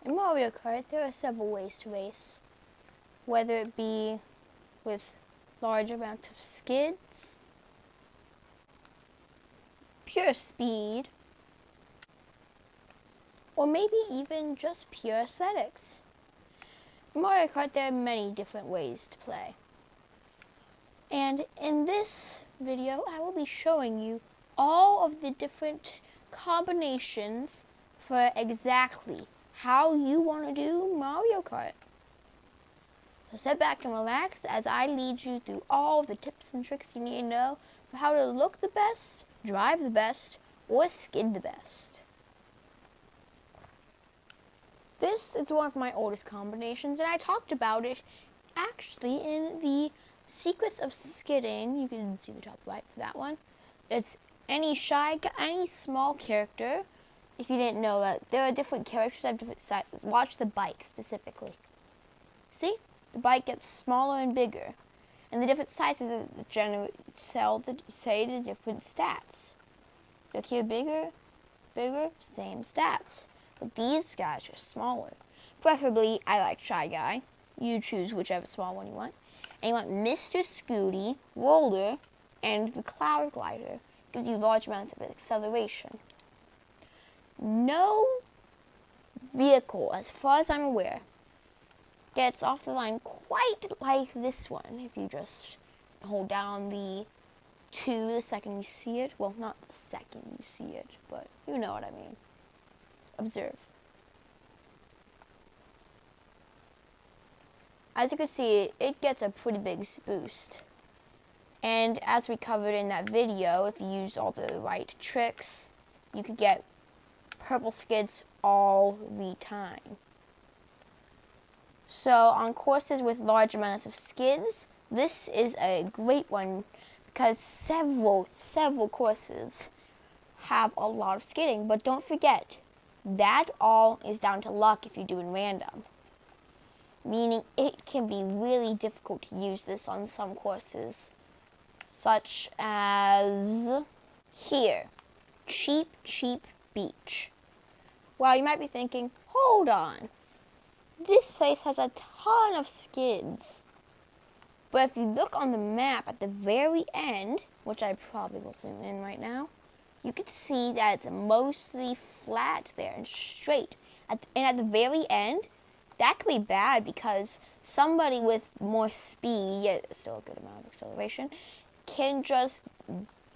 In Mario Kart, there are several ways to race, whether it be with large amounts of skids, pure speed, or maybe even just pure aesthetics. In Mario Kart, there are many different ways to play. And in this video, I will be showing you all of the different combinations for exactly how you want to do Mario Kart. So sit back and relax as I lead you through all of the tips and tricks you need to know for how to look the best, drive the best, or skid the best. This is one of my oldest combinations, and I talked about it actually in the Secrets of Skidding. You can see the top right for that one. It's any small character. If you didn't know that, there are different characters that have different sizes. Watch the bike specifically. See? The bike gets smaller and bigger. And the different sizes say the different stats. Look here, bigger, same stats. But these guys are smaller. Preferably, I like Shy Guy. You choose whichever small one you want. And you want Mr. Scooty, Roller, and the Cloud Glider. Gives you large amounts of acceleration. No vehicle, as far as I'm aware, gets off the line quite like this one. If you just hold down the 2 the second you see it. Well, not the second you see it, but you know what I mean. Observe. As you can see, it gets a pretty big boost. And as we covered in that video, if you use all the right tricks, you could get purple skids all the time. So on courses with large amounts of skids, this is a great one because several courses have a lot of skidding. But don't forget, that all is down to luck if you're doing random. Meaning it can be really difficult to use this on some courses, such as here, Cheep Beach. Well, you might be thinking, hold on, this place has a ton of skids. But if you look on the map at the very end, which I probably will zoom in right now, you can see that it's mostly flat there and straight. And at the very end, that could be bad because somebody with more speed, yet still a good amount of acceleration, can just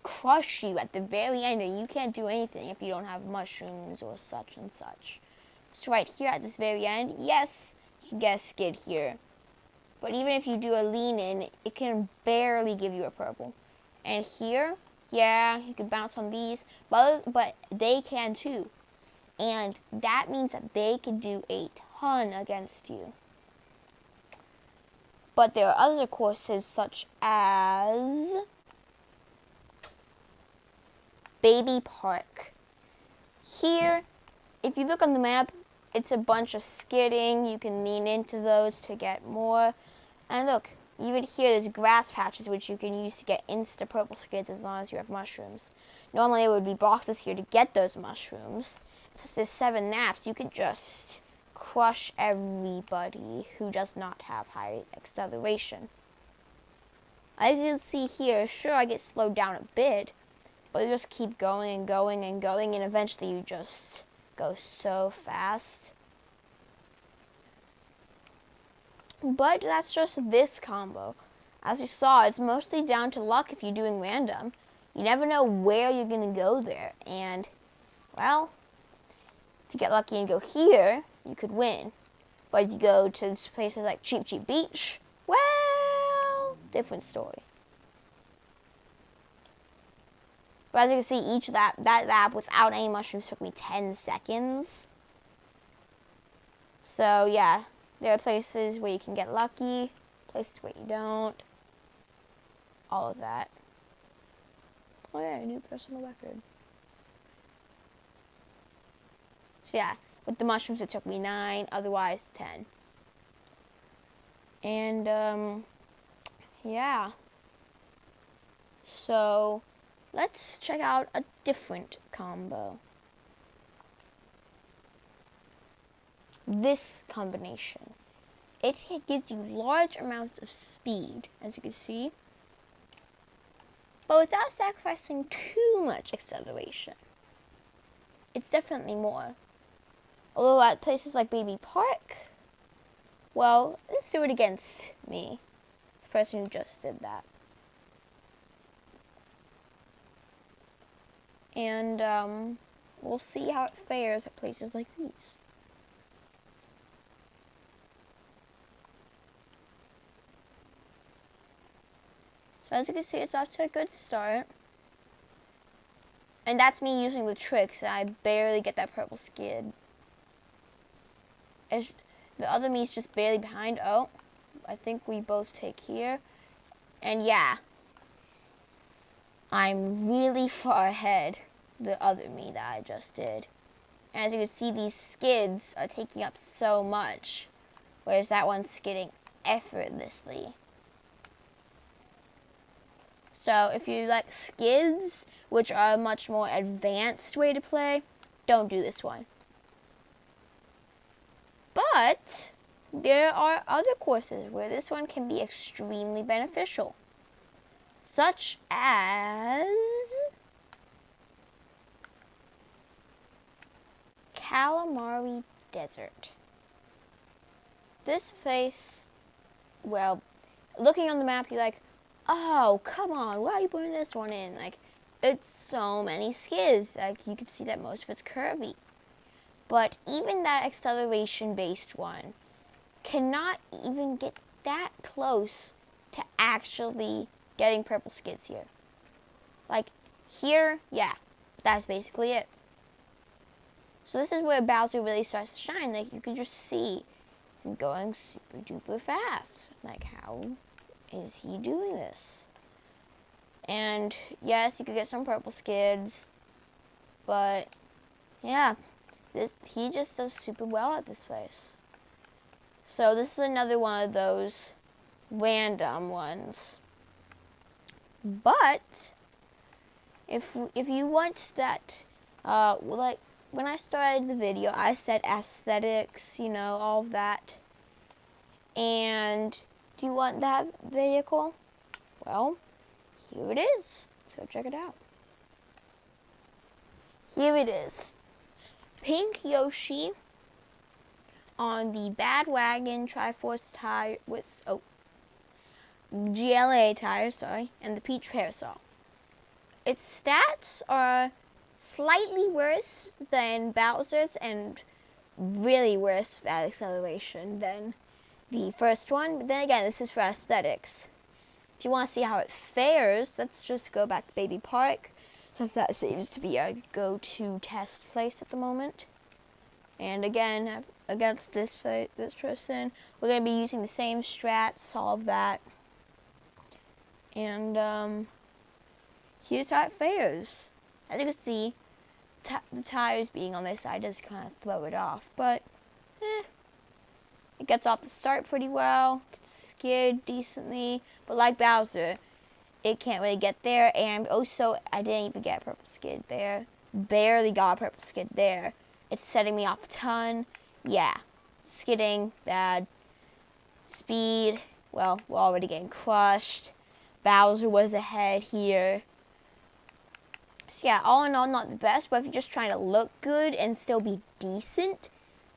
crush you at the very end, and you can't do anything if you don't have mushrooms or such and such. So right here at this very end, yes, you can get a skid here. But even if you do a lean in, it can barely give you a purple. And here, yeah, you can bounce on these, but they can too. And that means that they can do a ton against you. But there are other courses such as Baby Park. Here, if you look on the map, it's a bunch of skidding. You can lean into those to get more. And look, even here there's grass patches which you can use to get insta purple skids as long as you have mushrooms. Normally there would be boxes here to get those mushrooms. Since there's 7 naps, you can just crush everybody who does not have high acceleration. As you can see here, sure I get slowed down a bit, but you just keep going and going and going, and eventually you just go so fast. But that's just this combo. As you saw, it's mostly down to luck if you're doing random. You never know where you're going to go there. And, well, if you get lucky and go here, you could win. But if you go to places like Cheep Beach, well, different story. But as you can see, that lap without any mushrooms took me 10 seconds. So, yeah. There are places where you can get lucky, places where you don't. All of that. Oh yeah, a new personal record. So yeah, with the mushrooms it took me 9, otherwise 10. And, yeah. So, let's check out a different combo. this combination. It gives you large amounts of speed, as you can see, but without sacrificing too much acceleration. It's definitely more. Although at places like Baby Park, well, let's do it against me, the person who just did that. And we'll see how it fares at places like these. So as you can see, it's off to a good start. And that's me using the tricks. I barely get that purple skid. The other me's just barely behind. Oh, I think we both take here. And yeah, I'm really far ahead the other me that I just did. And as you can see, these skids are taking up so much, whereas that one's skidding effortlessly. So if you like skids, which are a much more advanced way to play, don't do this one. But there are other courses where this one can be extremely beneficial, such as Calamari Desert. This place, well, looking on the map, you're like, oh, come on, why are you putting this one in? Like, it's so many skids. Like, you can see that most of it's curvy. But even that acceleration-based one cannot even get that close to actually getting purple skids here. Like, here, yeah, that's basically it. So this is where Bowser really starts to shine. Like, you can just see him going super duper fast. Like, how is he doing this? And yes, you could get some purple skids, but yeah, he just does super well at this place. So this is another one of those random ones. But if you want that, like when I started the video, I said aesthetics, you know, all of that. And do you want that vehicle? Well, here it is. Let's go check it out. Here it is. Pink Yoshi on the Badwagon Triforce tire with GLA tires, sorry, and the Peach Parasol. Its stats are slightly worse than Bowser's and really worse at acceleration than the first one. But then again, this is for aesthetics. If you want to see how it fares, let's just go back to Baby Park, since that seems to be a go-to test place at the moment. And again, against this person, we're going to be using the same strats, all of that. And here's how it fares. As you can see, the tires being on this side does kind of throw it off, but it gets off the start pretty well, gets skid decently, but like Bowser, it can't really get there. And also, I didn't even get a purple skid there. Barely got a purple skid there. It's setting me off a ton. Yeah, skidding, bad. Speed, well, we're already getting crushed. Bowser was ahead here. So yeah, all in all, not the best, but if you're just trying to look good and still be decent,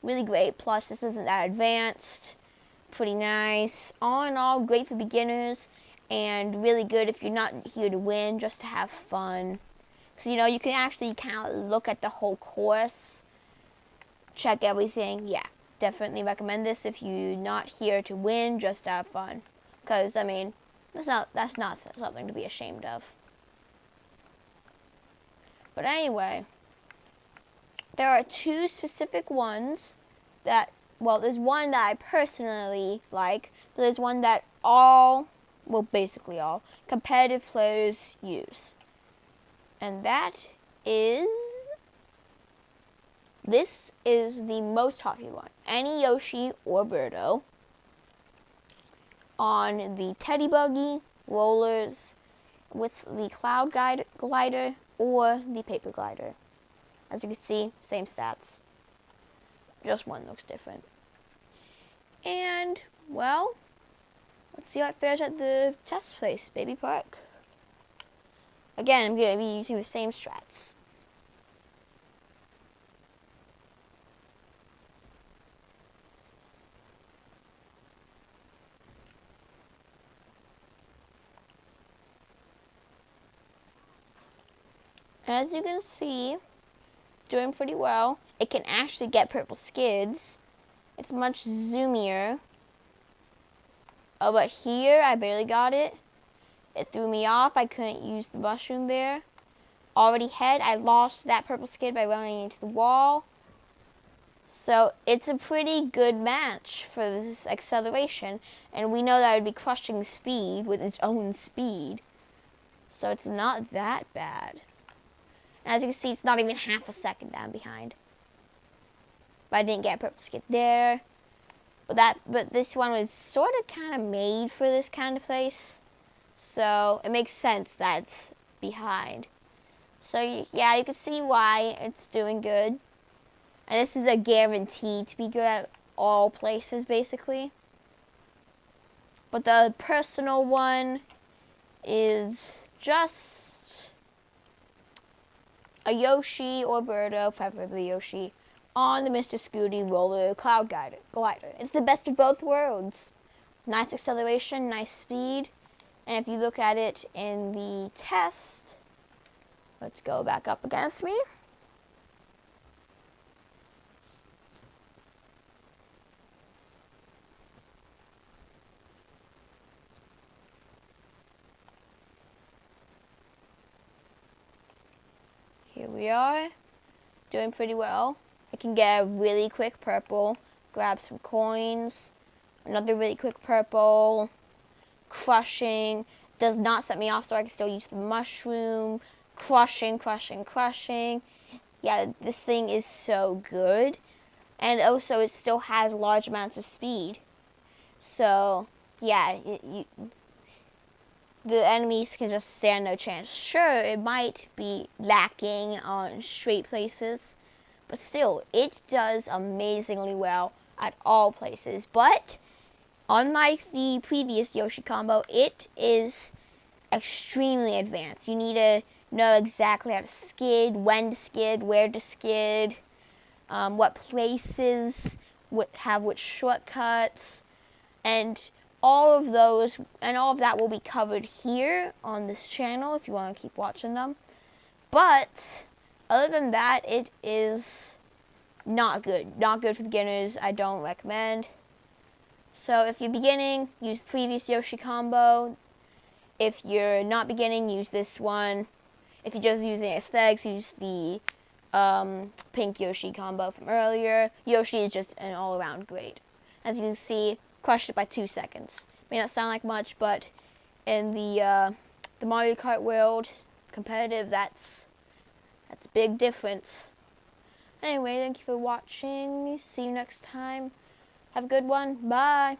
really great. Plus, this isn't that advanced. Pretty nice. All in all, great for beginners and really good if you're not here to win, just to have fun. Because, you know, you can actually kind of look at the whole course, check everything. Yeah, definitely recommend this if you're not here to win, just to have fun. Because, I mean, that's not something to be ashamed of. But anyway, there are two specific ones that, well, there's one that I personally like, but there's one that basically all competitive players use. And this is the most popular one. Any Yoshi or Birdo on the Teddy Buggy, rollers, with the Cloud Glider, or the Paper Glider. As you can see, same stats. Just one looks different. And, well, let's see how it fares at the test place, Baby Park. Again, I'm going to be using the same strats. As you can see, doing pretty well. It can actually get purple skids. It's much zoomier. Oh, but here, I barely got it. It threw me off. I couldn't use the mushroom there. Already head, I lost that purple skid by running into the wall. So it's a pretty good match for this acceleration. And we know that it would be crushing speed with its own speed. So it's not that bad. As you can see, it's not even half a second down behind. But I didn't get a purple skid there. But this one was sort of kind of made for this kind of place. So it makes sense that it's behind. So yeah, you can see why it's doing good. And this is a guarantee to be good at all places, basically. But the personal one is just a Yoshi or Birdo, preferably Yoshi, on the Mr. Scooty Roller Cloud Glider. It's the best of both worlds. Nice acceleration, nice speed. And if you look at it in the test, let's go back up against me. Here we are, doing pretty well. I can get a really quick purple, grab some coins, another really quick purple, crushing, does not set me off so I can still use the mushroom, crushing. Yeah, this thing is so good. And also it still has large amounts of speed. So, yeah, the enemies can just stand no chance. Sure, it might be lacking on straight places, but still, it does amazingly well at all places. But, unlike the previous Yoshi combo, it is extremely advanced. You need to know exactly how to skid, when to skid, where to skid, what places have which shortcuts, and all of those and all of that will be covered here on this channel if you want to keep watching them. But other than that, it is not good. Not good for beginners. I don't recommend. So if you're beginning, use the previous Yoshi combo. If you're not beginning, use this one. If you're just using aesthetics, use the pink Yoshi combo from earlier. Yoshi is just an all-around great. As you can see, crushed it by 2 seconds. May not sound like much, but in the Mario Kart world, competitive, that's a big difference. Anyway, thank you for watching. See you next time. Have a good one. Bye.